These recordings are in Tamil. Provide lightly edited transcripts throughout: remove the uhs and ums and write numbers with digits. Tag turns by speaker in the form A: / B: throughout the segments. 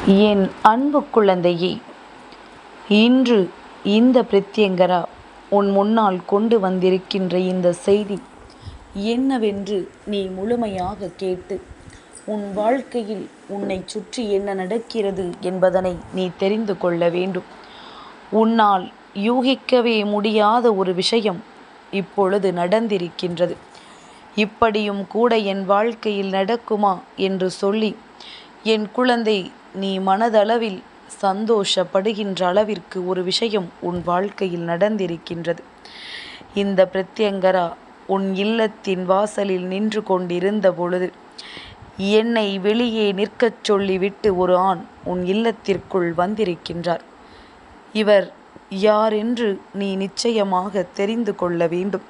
A: என் அன்பு குழந்தையே, இன்று இந்த பிரத்யங்கரா உன் முன்னால் கொண்டு வந்திருக்கின்ற இந்த செய்தி என்னவென்று நீ முழுமையாக கேட்டு உன் வாழ்க்கையில் உன்னை சுற்றி என்ன நடக்கிறது என்பதனை நீ தெரிந்து கொள்ள வேண்டும். உன்னால் யூகிக்கவே முடியாத ஒரு விஷயம் இப்பொழுது நடந்திருக்கின்றது. இப்படியும் கூட என் வாழ்க்கையில் நடக்குமா என்று சொல்லி என் குழந்தை நீ மனதளவில் சந்தோஷப்படுகின்ற அளவிற்கு ஒரு விஷயம் உன் வாழ்க்கையில் நடந்திருக்கின்றது. இந்த பிரத்யங்கரா உன் இல்லத்தின் வாசலில் நின்று கொண்டிருந்த பொழுது என்னை வெளியே நிற்கச் சொல்லிவிட்டு ஒரு ஆண் உன் இல்லத்திற்குள் வந்திருக்கின்றார். இவர் யார் என்று நீ நிச்சயமாக தெரிந்து கொள்ள வேண்டும்.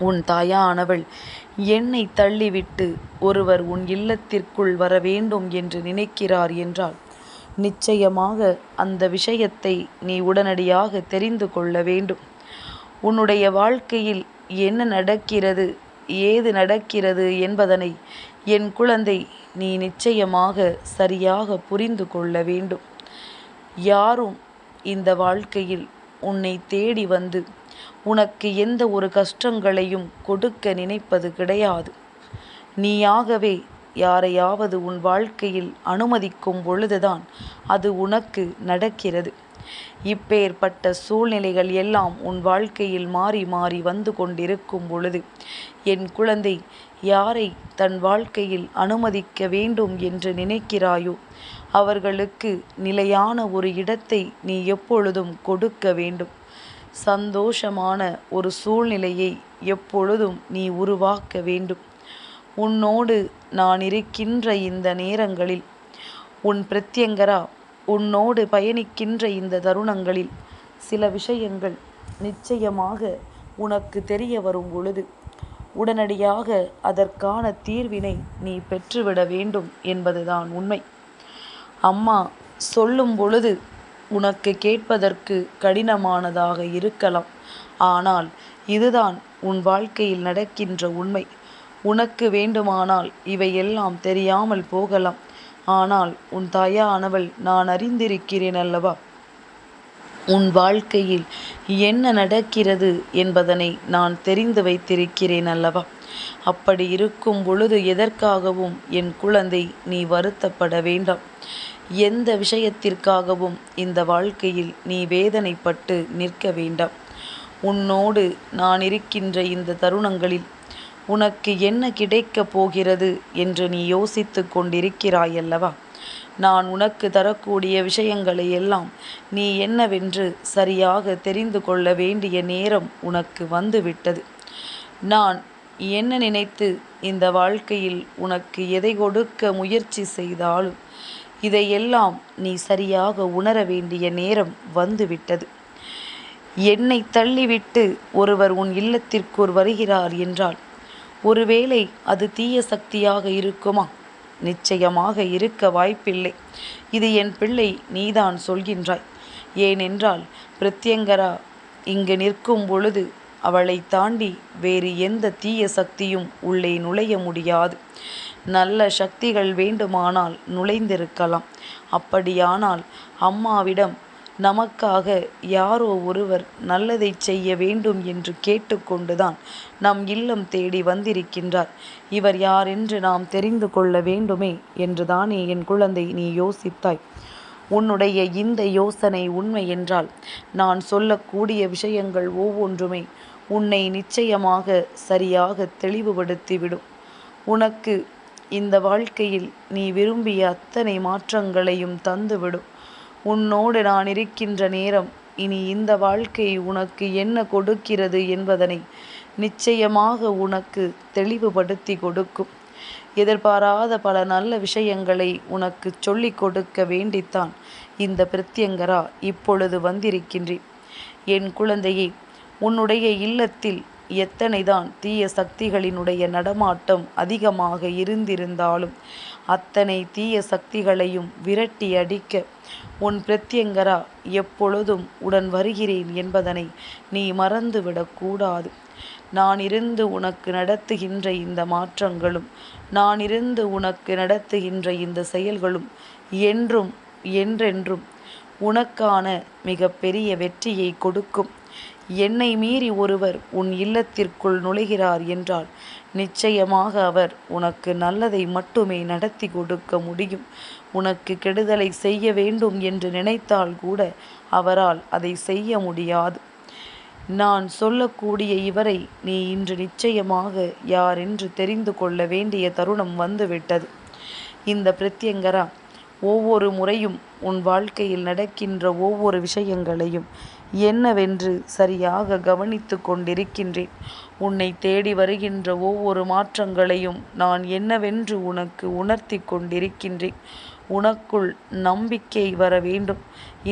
A: உன் தாயானவள் என்னை தள்ளிவிட்டு ஒருவர் உன் இல்லத்திற்குள் வர வேண்டும் என்று நினைக்கிறார் என்றால் நிச்சயமாக அந்த விஷயத்தை நீ உடனடியாக தெரிந்து கொள்ள வேண்டும். உன்னுடைய வாழ்க்கையில் என்ன நடக்கிறது, ஏது நடக்கிறது என்பதனை என் குழந்தை நீ நிச்சயமாக சரியாக புரிந்து கொள்ள வேண்டும். யாரும் இந்த வாழ்க்கையில் உன்னை தேடி வந்து உனக்கு எந்த ஒரு கஷ்டங்களையும் கொடுக்க நினைப்பது கிடையாது. நீயாகவே யாரையாவது உன் வாழ்க்கையில் அனுமதிக்கும் பொழுதுதான் அது உனக்கு நடக்கிறது. இப்பேற்பட்ட சூழ்நிலைகள் எல்லாம் உன் வாழ்க்கையில் மாறி மாறி வந்து கொண்டிருக்கும் பொழுது என் குழந்தை யாரை தன் வாழ்க்கையில் அனுமதிக்க வேண்டும் என்று நினைக்கிறாயோ அவர்களுக்கு நிலையான ஒரு இடத்தை நீ எப்பொழுதும் கொடுக்க வேண்டும். சந்தோஷமான ஒரு சூழ்நிலையை எப்பொழுதும் நீ உருவாக்க வேண்டும். உன்னோடு நான் இருக்கின்ற இந்த நேரங்களில் உன் பிரத்யங்கரா உன்னோடு பயணிக்கின்ற இந்த தருணங்களில் சில விஷயங்கள் நிச்சயமாக உனக்கு தெரிய வரும் பொழுது உடனடியாக அதற்கான தீர்வினை நீ பெற்றுவிட வேண்டும் என்பதுதான் உண்மை. அம்மா சொல்லும் பொழுது உனக்கு கேட்பதற்கு கடினமானதாக இருக்கலாம். ஆனால் இதுதான் உன் வாழ்க்கையில் நடக்கின்ற உண்மை. உனக்கு வேண்டுமானால் இவையெல்லாம் தெரியாமல் போகலாம். ஆனால் உன் தாயானவள் நான் அறிந்திருக்கிறேன் அல்லவா? உன் வாழ்க்கையில் என்ன நடக்கிறது என்பதனை நான் தெரிந்து வைத்திருக்கிறேன் அல்லவா? அப்படி இருக்கும் பொழுது எதற்காகவும் என் குழந்தை நீ வருத்தப்பட வேண்டாம். எந்த விஷயத்திற்காகவும் இந்த வாழ்க்கையில் நீ வேதனைப்பட்டு நிற்க வேண்டாம். உன்னோடு நான் இருக்கின்ற இந்த தருணங்களில் உனக்கு என்ன கிடைக்கப் போகிறது என்று நீ யோசித்து கொண்டிருக்கிறாயல்லவா? நான் உனக்கு தரக்கூடிய விஷயங்களை எல்லாம் நீ என்னவென்று சரியாக தெரிந்து கொள்ள வேண்டிய நேரம் உனக்கு வந்துவிட்டது. நான் என்ன நினைத்து இந்த வாழ்க்கையில் உனக்கு எதை கொடுக்க முயற்சி செய்தாலும் இதையெல்லாம் நீ சரியாக உணர வேண்டிய நேரம் வந்துவிட்டது. என்னை தள்ளிவிட்டு ஒருவர் உன் இல்லத்திற்குள் வருகிறார் என்றால் ஒருவேளை அது தீய சக்தியாக இருக்குமா? நிச்சயமாக இருக்க வாய்ப்பில்லை. இது என் பிள்ளை நீதான் சொல்கின்றாய். ஏனென்றால் பிரத்யங்கரா இங்கு நிற்கும் பொழுது அவளை தாண்டி வேறு எந்த தீய சக்தியும் உள்ளே நுழைய முடியாது. நல்ல சக்திகள் வேண்டுமானால் நுழைந்திருக்கலாம். அப்படியானால் அம்மாவிடம் நமக்காக யாரோ ஒருவர் நல்லதை செய்ய வேண்டும் என்று கேட்டுக்கொண்டுதான் நம் இல்லம் தேடி வந்திருக்கின்றார். இவர் யார் என்று நாம் தெரிந்து கொள்ள வேண்டுமே என்றுதானே என் குழந்தை நீ யோசித்தாய். உன்னுடைய இந்த யோசனை உண்மை என்றால் நான் சொல்லக்கூடிய விஷயங்கள் ஒவ்வொன்றுமே உன்னை நிச்சயமாக சரியாக தெளிவுபடுத்திவிடும். உனக்கு இந்த வாழ்க்கையில் நீ விரும்பிய அத்தனை மாற்றங்களையும் தந்துவிடும். உன்னோடு நான் இருக்கின்ற நேரம் இனி இந்த வாழ்க்கை உனக்கு என்ன கொடுக்கிறது என்பதனை நிச்சயமாக உனக்கு தெளிவுபடுத்தி கொடுக்கும். எதிர்பாராத பல நல்ல விஷயங்களை உனக்கு சொல்லிக் கொடுக்க வேண்டித்தான் இந்த பிரத்யங்கரா இப்பொழுது வந்திருக்கின்றேன். என் குழந்தையே, உன்னுடைய இல்லத்தில் எத்தனைதான் தீய சக்திகளினுடைய நடமாட்டம் அதிகமாக இருந்திருந்தாலும் அத்தனை தீய சக்திகளையும் விரட்டி அடிக்க உன் பிரத்யங்கரா எப்பொழுதும் உடன் வருகிறேன் என்பதனை நீ மறந்துவிடக்கூடாது. நான் இருந்து உனக்கு நடத்துகின்ற இந்த மாற்றங்களும், நான் இருந்து உனக்கு நடத்துகின்ற இந்த செயல்களும் என்றும் என்றென்றும் உனக்கான மிக பெரிய வெற்றியை கொடுக்கும். என்னை மீறி ஒருவர் உன் இல்லத்திற்குள் நுழைகிறார் என்றால் நிச்சயமாக அவர் உனக்கு நல்லதை மட்டுமே நடத்தி கொடுக்க முடியும். உனக்கு கெடுதலை செய்ய வேண்டும் என்று நினைத்தால் கூட அவரால் அதை செய்ய முடியாது. நான் சொல்லக்கூடிய இவரை நீ இன்று நிச்சயமாக யார் என்று தெரிந்து கொள்ள வேண்டிய தருணம் வந்துவிட்டது. இந்த பிரத்யங்கரா ஒவ்வொரு முறையும் உன் வாழ்க்கையில் நடக்கின்ற ஒவ்வொரு விஷயங்களையும் என்னவென்று சரியாக கவனித்து கொண்டிருக்கின்றேன். உன்னை தேடி வருகின்ற ஒவ்வொரு மாற்றங்களையும் நான் என்னவென்று உனக்கு உணர்த்தி கொண்டிருக்கின்றேன். உனக்குள் நம்பிக்கை வர வேண்டும்.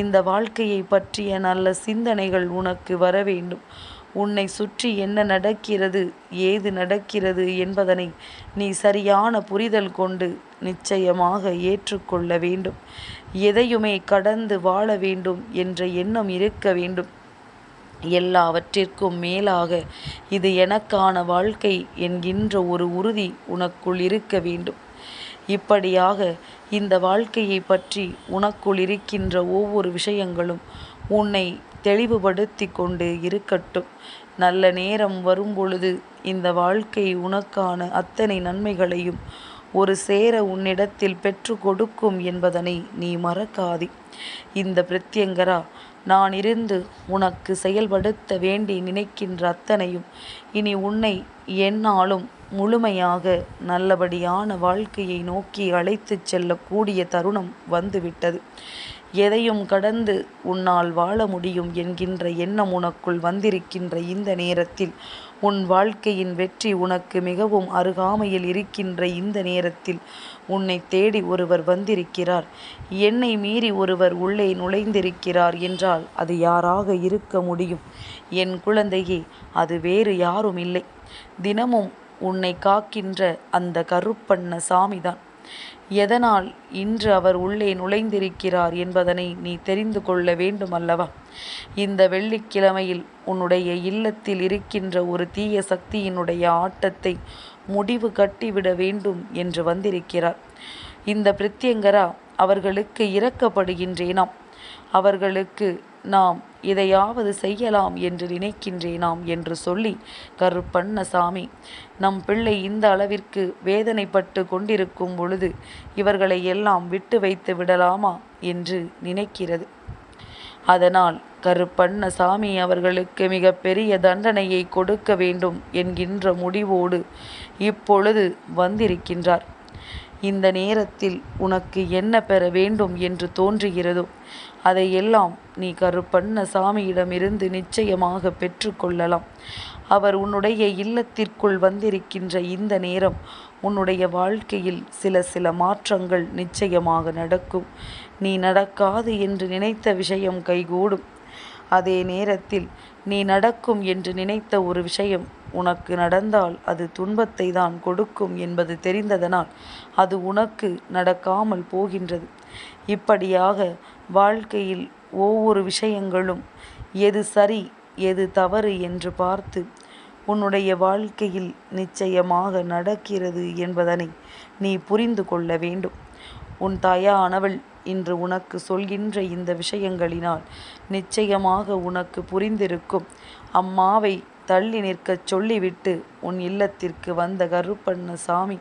A: இந்த வாழ்க்கையை பற்றிய நல்ல சிந்தனைகள் உனக்கு வர வேண்டும். உன்னை சுற்றி என்ன நடக்கிறது, ஏது நடக்கிறது என்பதனை நீ சரியான புரிதல் கொண்டு நிச்சயமாக ஏற்றுக்கொள்ள வேண்டும். எதையுமே கடந்து வாழ வேண்டும் என்ற எண்ணம் இருக்க வேண்டும். எல்லாவற்றிற்கும் மேலாக இது எனக்கான வாழ்க்கை என்கின்ற ஒரு உறுதி உனக்குள் இருக்க வேண்டும். இப்படியாக இந்த வாழ்க்கையை பற்றி உனக்குள் இருக்கின்ற ஒவ்வொரு விஷயங்களும் உன்னை தெளிவுபடுத்தி கொண்டு இருக்கட்டும். நல்ல நேரம் வரும்பொழுது இந்த வாழ்க்கை உனக்கான அத்தனை நன்மைகளையும் ஒரு சேர உன்னிடத்தில் பெற்று கொடுக்கும் என்பதனை நீ மறக்காதே. இந்த பிரத்யங்கரா நான் இருந்து உனக்கு செயல்படுத்த வேண்டி நினைக்கின்ற அத்தனையும் இனி உன்னை எந்நாளும் முழுமையாக நல்லபடியான வாழ்க்கையை நோக்கி அழைத்து செல்லக்கூடிய தருணம் வந்துவிட்டது. எதையும் கடந்து உன்னால் வாழ முடியும் என்கின்ற எண்ணம் உனக்குள் வந்திருக்கின்ற இந்த நேரத்தில், உன் வாழ்க்கையின் வெற்றி உனக்கு மிகவும் அருகாமையில் இருக்கின்ற இந்த நேரத்தில் உன்னை தேடி ஒருவர் வந்திருக்கிறார். என்னை மீறி ஒருவர் உள்ளே நுழைந்திருக்கிறார் என்றால் அது யாராக இருக்க முடியும்? என் குழந்தையே, அது வேறு யாரும் இல்லை, தினமும் உன்னை காக்கின்ற அந்த கருப்பண்ண சாமிதான். எதனால் இன்று அவர் உள்ளே நுழைந்திருக்கிறார் என்பதனை நீ தெரிந்து கொள்ள வேண்டும் அல்லவா? இந்த வெள்ளிக்கிழமையில் உன்னுடைய இல்லத்தில் இருக்கின்ற ஒரு தீய சக்தியினுடைய ஆட்டத்தை முடிவு கட்டிவிட வேண்டும் என்று வந்திருக்கிறார். இந்த பிரத்யங்கரா அவர்களுக்கு இரக்கப்படுகின்றேனாம். அவர்களுக்கு நாம் இதையாவது செய்யலாம் என்று நினைக்கின்றேனாம் என்று சொல்லி கருப்பண்ணசாமி நம் பிள்ளை இந்த அளவிற்கு வேதனைப்பட்டு கொண்டிருக்கும் பொழுது இவர்களை எல்லாம் விட்டு வைத்து விடலாமா என்று நினைக்கிறது. அதனால் கருப்பண்ணசாமி அவர்களுக்கு மிக பெரிய தண்டனையை கொடுக்க வேண்டும் என்கின்ற முடிவோடு இப்பொழுது வந்திருக்கின்றார். இந்த நேரத்தில் உனக்கு என்ன பெற வேண்டும் என்று தோன்றுகிறதோ அதையெல்லாம் நீ கருப்பண்ணசாமியிடமிருந்து நிச்சயமாக பெற்றுக்கொள்ளலாம். அவர் உன்னுடைய இல்லத்திற்குள் வந்திருக்கின்ற இந்த நேரம் உன்னுடைய வாழ்க்கையில் சில மாற்றங்கள் நிச்சயமாக நடக்கும். நீ நடக்காது என்று நினைத்த விஷயம் கைகூடும். அதே நேரத்தில் நீ நடக்கும் என்று நினைத்த ஒரு விஷயம் உனக்கு நடந்தால் அது துன்பத்தை தான் கொடுக்கும் என்பது தெரிந்ததனால் அது உனக்கு நடக்காமல் போகின்றது. இப்படியாக வாழ்க்கையில் ஒவ்வொரு விஷயங்களும் எது சரி எது தவறு என்று பார்த்து உன்னுடைய வாழ்க்கையில் நிச்சயமாக நடக்கிறது என்பதனை நீ புரிந்து கொள்ள வேண்டும். உன் தாயானவள் இன்று உனக்கு சொல்கின்ற இந்த விஷயங்களினால் நிச்சயமாக உனக்கு புரிந்திருக்கும். அம்மாவை தள்ளி நிற்கச் சொல்லிவிட்டு உன் இல்லத்திற்கு வந்த கருப்பண்ணசாமி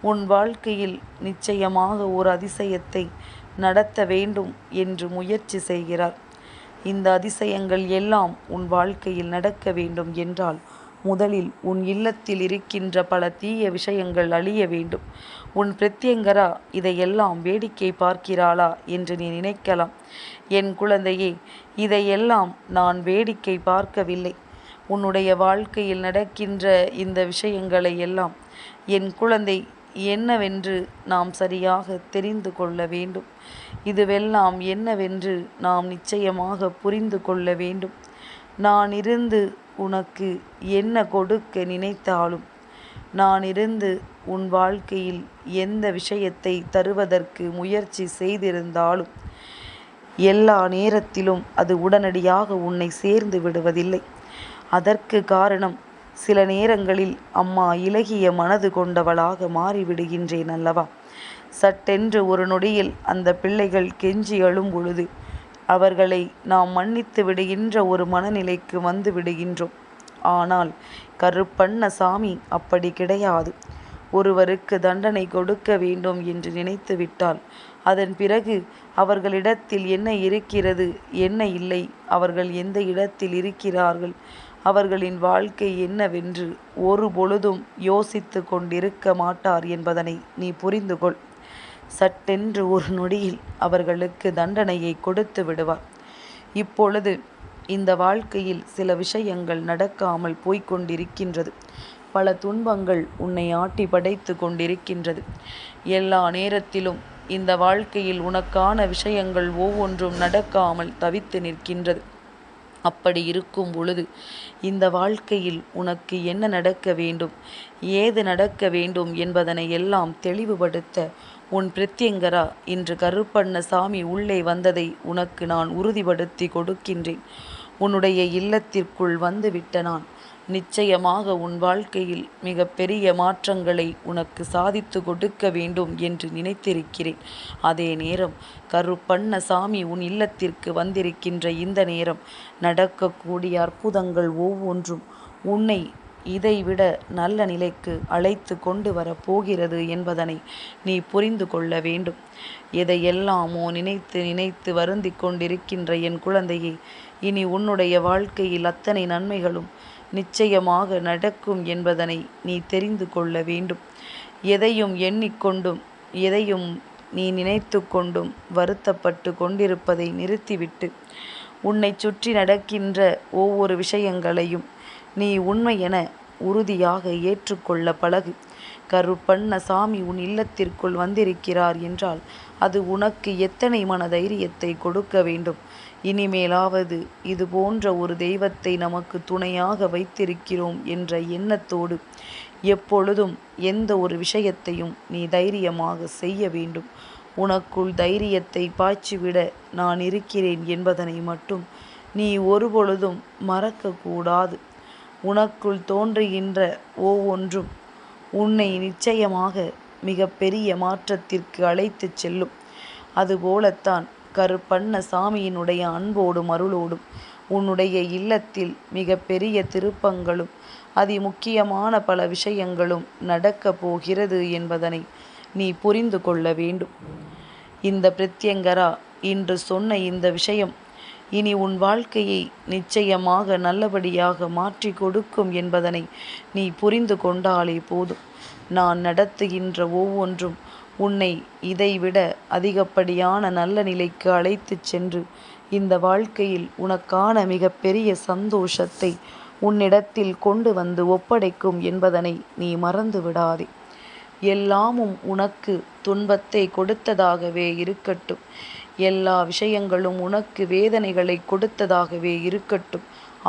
A: உன் வாழ்க்கையில் நிச்சயமாக ஒரு அதிசயத்தை நடத்த வேண்டும் என்று முயற்சி செய்கிறார். இந்த அதிசயங்கள் எல்லாம் உன் வாழ்க்கையில் நடக்க வேண்டும் என்றால் முதலில் உன் இல்லத்தில் இருக்கின்ற பல தீய விஷயங்கள் அழிய வேண்டும். உன் பிரத்யங்கரா இதையெல்லாம் வேடிக்கை பார்க்கிறாளா என்று நீ நினைக்கலாம். என் குழந்தையே, இதையெல்லாம் நான் வேடிக்கை பார்க்கவில்லை. உன்னுடைய வாழ்க்கையில் நடக்கின்ற இந்த விஷயங்களை எல்லாம் என் குழந்தை என்னவென்று நாம் சரியாக தெரிந்து கொள்ள வேண்டும். இதுவெல்லாம் என்னவென்று நாம் நிச்சயமாக புரிந்து கொள்ள வேண்டும். நான் இருந்து உனக்கு என்ன கொடுக்க நினைத்தாலும், நான் இருந்து உன் வாழ்க்கையில் எந்த விஷயத்தை தருவதற்கு முயற்சி செய்திருந்தாலும் எல்லா நேரத்திலும் அது உடனடியாக உன்னை சேர்ந்து விடுவதில்லை. அதற்கு காரணம் சில நேரங்களில் அம்மா இளகிய மனது கொண்டவளாக மாறிவிடுகின்றேன் அல்லவா? சட்டென்று ஒரு நொடியில் அந்த பிள்ளைகள் கெஞ்சி அழும் பொழுது அவர்களை நாம் மன்னித்து விடுகின்ற ஒரு மனநிலைக்கு வந்து விடுகின்றோம். ஆனால் கருப்பண்ணசாமி அப்படி கிடையாது. ஒருவருக்கு தண்டனை கொடுக்க வேண்டும் என்று நினைத்து விட்டால் அதன் பிறகு அவர்களிடத்தில் என்ன இருக்கிறது, என்ன இல்லை, அவர்கள் எந்த இடத்தில் இருக்கிறார்கள், அவர்களின் வாழ்க்கை என்னவென்று ஒரு பொழுதும் யோசித்து கொண்டிருக்க மாட்டார் என்பதனை நீ புரிந்து கொள். சட்டென்று ஒரு நொடியில் அவர்களுக்கு தண்டனையை கொடுத்து விடுவார். இப்பொழுது இந்த வாழ்க்கையில் சில விஷயங்கள் நடக்காமல் போய்கொண்டிருக்கின்றது. பல துன்பங்கள் உன்னை ஆட்டி படைத்து கொண்டிருக்கின்றது. எல்லா நேரத்திலும் இந்த வாழ்க்கையில் உனக்கான விஷயங்கள் ஒவ்வொன்றும் நடக்காமல் தவித்து நிற்கின்றது. அப்படி இருக்கும் பொழுது இந்த வாழ்க்கையில் உனக்கு என்ன நடக்க வேண்டும், ஏது நடக்க வேண்டும் என்பதனை எல்லாம் தெளிவுபடுத்த உன் பிரத்யங்கரா இன்று கருப்பண்ணசாமி உள்ளே வந்ததை உனக்கு நான் உறுதிப்படுத்தி கொடுக்கின்றேன். உன்னுடைய இல்லத்திற்குள் வந்துவிட்ட நான் நிச்சயமாக உன் வாழ்க்கையில் மிக பெரிய மாற்றங்களை உனக்கு சாதித்து கொடுக்க வேண்டும் என்று நினைத்திருக்கிறேன். அதே நேரம் கருப்பண்ணசாமி உன் இல்லத்திற்கு வந்திருக்கின்ற இந்த நேரம் நடக்கக்கூடிய அற்புதங்கள் ஒவ்வொன்றும் உன்னை இதைவிட நல்ல நிலைக்கு அழைத்து கொண்டு வரப்போகிறது என்பதனை நீ புரிந்து கொள்ள வேண்டும். எதையெல்லாமோ நினைத்து நினைத்து வருந்தி கொண்டிருக்கின்ற என் குழந்தையை, இனி உன்னுடைய வாழ்க்கையில் அத்தனை நன்மைகளும் நிச்சயமாக நடக்கும் என்பதனை நீ தெரிந்து கொள்ள வேண்டும். எதையும் எண்ணிக்கொண்டும் எதையும் நீ நினைத்து கொண்டும் வருத்தப்பட்டு கொண்டிருப்பதை நிறுத்திவிட்டு உன்னை சுற்றி நடக்கின்ற ஒவ்வொரு விஷயங்களையும் நீ உண்மை என உறுதியாக ஏற்றுக்கொள்ள பழகு. கருப்பண்ணசாமி உன் இல்லத்திற்குள் வந்திருக்கிறார் என்றால் அது உனக்கு எத்தனை மன தைரியத்தை கொடுக்க வேண்டும். இனிமேலாவது இது போன்ற ஒரு தெய்வத்தை நமக்கு துணையாக வைத்திருக்கிறோம் என்ற எண்ணத்தோடு எப்பொழுதும் எந்த ஒரு விஷயத்தையும் நீ தைரியமாக செய்ய வேண்டும். உனக்குள் தைரியத்தை பாய்ச்சிவிட நான் இருக்கிறேன் என்பதனை மட்டும் நீ ஒருபொழுதும் மறக்கக்கூடாது. உனக்குள் தோன்றுகின்ற ஒவ்வொன்றும் உன்னை நிச்சயமாக மிக பெரிய மாற்றத்திற்கு அழைத்து செல்லும். அதுபோலத்தான் கருப்பண்ணசாமியினுடைய அன்போடும் அருளோடும் உன்னுடைய இல்லத்தில் மிக பெரிய திருப்பங்களும் அதிமுக்கியமான பல விஷயங்களும் நடக்கப் போகிறது என்பதனை நீ புரிந்து கொள்ள வேண்டும். இந்த பிரத்யங்கரா இன்று சொன்ன இந்த விஷயம் இனி உன் வாழ்க்கையை நிச்சயமாக நல்லபடியாக மாற்றி கொடுக்கும் என்பதனை நீ புரிந்து கொண்டாலே போதும். நான் நடத்துகின்ற ஒவ்வொன்றும் உன்னை இதைவிட அதிகப்படியான நல்ல நிலைக்கு அழைத்து சென்று இந்த வாழ்க்கையில் உனக்கான மிக பெரிய சந்தோஷத்தை உன்னிடத்தில் கொண்டு வந்து ஒப்படைக்கும் என்பதனை நீ மறந்து விடாதே. எல்லாமும் உனக்கு துன்பத்தை கொடுத்ததாகவே இருக்கட்டும், எல்லா விஷயங்களும் உனக்கு வேதனைகளை கொடுத்ததாகவே இருக்கட்டும்,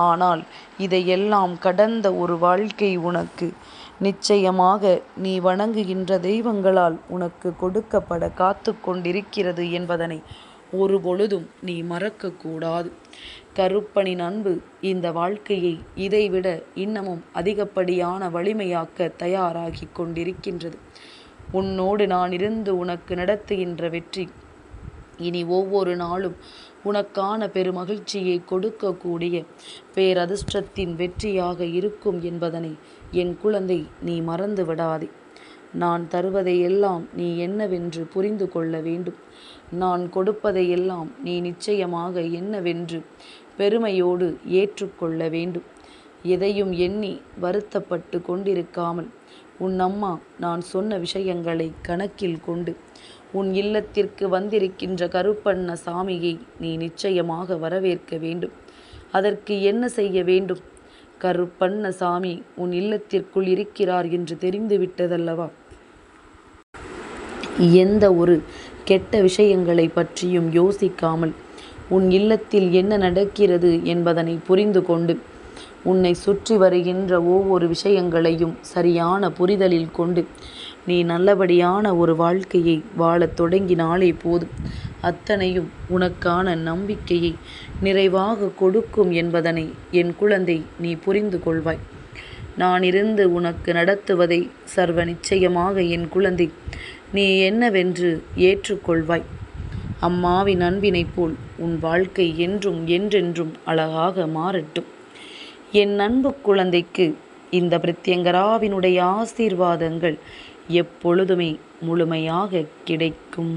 A: ஆனால் இதையெல்லாம் கடந்த ஒரு வாழ்க்கை உனக்கு நிச்சயமாக நீ வணங்குகின்ற தெய்வங்களால் உனக்கு கொடுக்கப்பட காத்து கொண்டிருக்கிறது என்பதனை ஒரு பொழுதும் நீ மறக்கக்கூடாது. கருப்பனின் அன்பு இந்த வாழ்க்கையை இதைவிட இன்னமும் அதிகப்படியான வலிமையாக்க தயாராகி கொண்டிருக்கின்றது. உன்னோடு நான் இருந்து உனக்கு நடத்துகின்ற வெற்றி இனி ஒவ்வொரு நாளும் உனக்கான பெருமகிழ்ச்சியை கொடுக்கக்கூடிய பேரதிர்ஷ்டத்தின் வெற்றியாக இருக்கும் என்பதனை என் குழந்தை நீ மறந்து விடாதே. நான் தருவதையெல்லாம் நீ என்னவென்று புரிந்து கொள்ள வேண்டும். நான் கொடுப்பதையெல்லாம் நீ நிச்சயமாக என்னவென்று பெருமையோடு ஏற்றுக்கொள்ள வேண்டும். எதையும் எண்ணி வருத்தப்பட்டு கொண்டிருக்காமல் உன் அம்மா நான் சொன்ன விஷயங்களை கணக்கில் கொண்டு உன் இல்லத்திற்கு வந்திருக்கின்ற கருப்பண்ணசாமியை நீ நிச்சயமாக வரவேற்க வேண்டும். அதற்கு என்ன செய்ய வேண்டும்? கருப்பண்ணசாமி உன் இல்லத்திற்குள் இருக்கிறார் என்று தெரிந்துவிட்டதல்லவா? எந்த ஒரு கெட்ட விஷயங்களை பற்றியும் யோசிக்காமல் உன் இல்லத்தில் என்ன நடக்கிறது என்பதனை புரிந்து கொண்டு உன்னை சுற்றி வருகின்ற ஒவ்வொரு விஷயங்களையும் சரியான புரிதலில் கொண்டு நீ நல்லபடியான ஒரு வாழ்க்கையை வாழத் தொடங்கினாலே போதும். அத்தனையும் உனக்கான நம்பிக்கையை நிறைவாக கொடுக்கும் என்பதனை என் குழந்தை நீ புரிந்து கொள்வாய். நான் இருந்து உனக்கு நடத்துவதை சர்வ நிச்சயமாக என் குழந்தை நீ என்னவென்று ஏற்றுக்கொள்வாய். அம்மாவின் அன்பினைப் போல் உன் வாழ்க்கை என்றும் என்றென்றும் அழகாக மாறட்டும். என் அன்பு குழந்தைக்கு இந்த பிரத்யங்கராவினுடைய ஆசீர்வாதங்கள் எப்பொழுதுமே முழுமையாக கிடைக்கும்.